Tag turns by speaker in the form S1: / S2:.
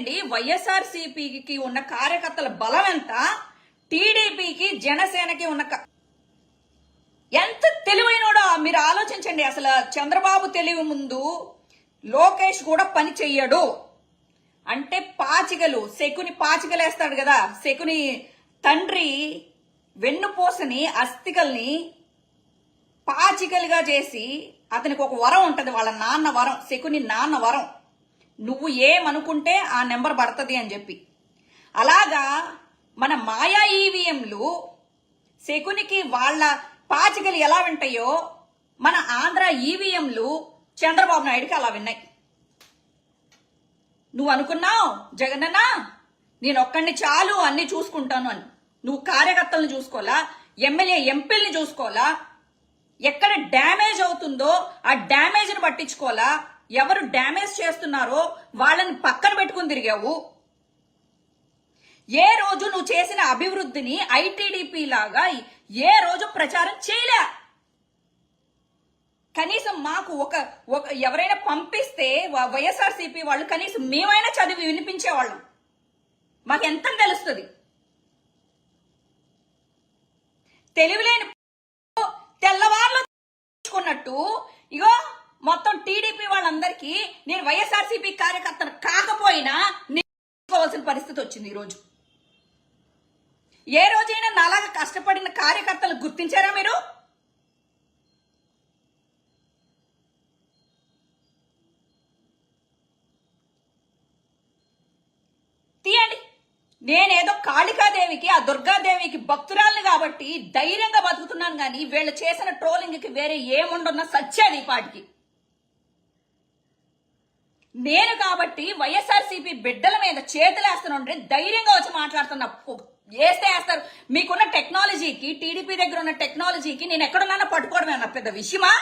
S1: చేయండి. వైఎస్ఆర్సీపీకి ఉన్న కార్యకర్తల బలం ఎంత, టీడీపీకి జనసేనకి ఉన్న ఎంత తెలివైనడో మీరు ఆలోచించండి. అసలు చంద్రబాబు తెలివి ముందు లోకేష్ కూడా పని చెయ్యడు. అంటే పాచికలు, శకుని పాచికలేస్తాడు కదా, శకుని తండ్రి వెన్నుపోసని అస్థికల్ని పాచికలుగా చేసి అతనికి ఒక వరం ఉంటది, వాళ్ళ నాన్న వరం, శకుని నాన్న వరం, నువ్వు ఏమనుకుంటే ఆ నెంబర్ పడుతుంది అని చెప్పి. అలాగా మన మాయా ఈవీఎంలు శకునికి వాళ్ళ పాచికలు ఎలా వింటాయో మన ఆంధ్ర ఈవీఎంలు చంద్రబాబు నాయుడికి అలా విన్నాయి. నువ్వు అనుకున్నావు జగనన్న నేను ఒక్కడిని చాలు అన్ని చూసుకుంటాను అని. నువ్వు కార్యకర్తలను చూసుకోవాలా, ఎమ్మెల్యే ఎంపీల్ని చూసుకోవాలా, ఎక్కడ డ్యామేజ్ అవుతుందో ఆ డ్యామేజ్ ని పట్టించుకోవాలా, ఎవరు డ్యామేజ్ చేస్తున్నారో వాళ్ళని పక్కన పెట్టుకుని తిరిగావు. ఏ రోజు నువ్వు చేసిన అభివృద్ధిని ఐటీడీపీ లాగా ఏ రోజు ప్రచారం చేయలే. కనీసం మాకు ఒక ఎవరైనా పంపిస్తే వైఎస్ఆర్సీపీ వాళ్ళు కనీసం మేమైనా చదివి వినిపించేవాళ్ళం, మాకు ఎంత తెలుస్తుంది. తెలివిలేని తెల్లవార్లు తెచ్చుకున్నట్టు ఇగో మొత్తం టీడీపీ వాళ్ళందరికీ నేను వైఎస్ఆర్సీపీ కార్యకర్తను కాకపోయినా నేర్చుకోవాల్సిన పరిస్థితి వచ్చింది. ఈరోజు ఏ రోజైనా నాలాగా కష్టపడిన కార్యకర్తలు గుర్తించారా మీరు? తీయండి. నేనేదో కాళికాదేవికి ఆ దుర్గాదేవికి భక్తురాల్ని కాబట్టి ధైర్యంగా బతుకుతున్నాను కానీ వీళ్ళు చేసిన ట్రోలింగ్ కి వేరే ఏముండన్న సచ్చేది ఈ పాటికి. నేను కాబట్టి వైఎస్ఆర్సీపీ బిడ్డల మీద చేతులేస్తానంటే ధైర్యంగా వచ్చి మాట్లాడుతున్నా. వేస్తే వేస్తారు. మీకున్న టెక్నాలజీకి, టీడీపీ దగ్గర ఉన్న టెక్నాలజీకి నేను ఎక్కడున్నా పట్టుకోవడమే అన్న పెద్ద విషయమా?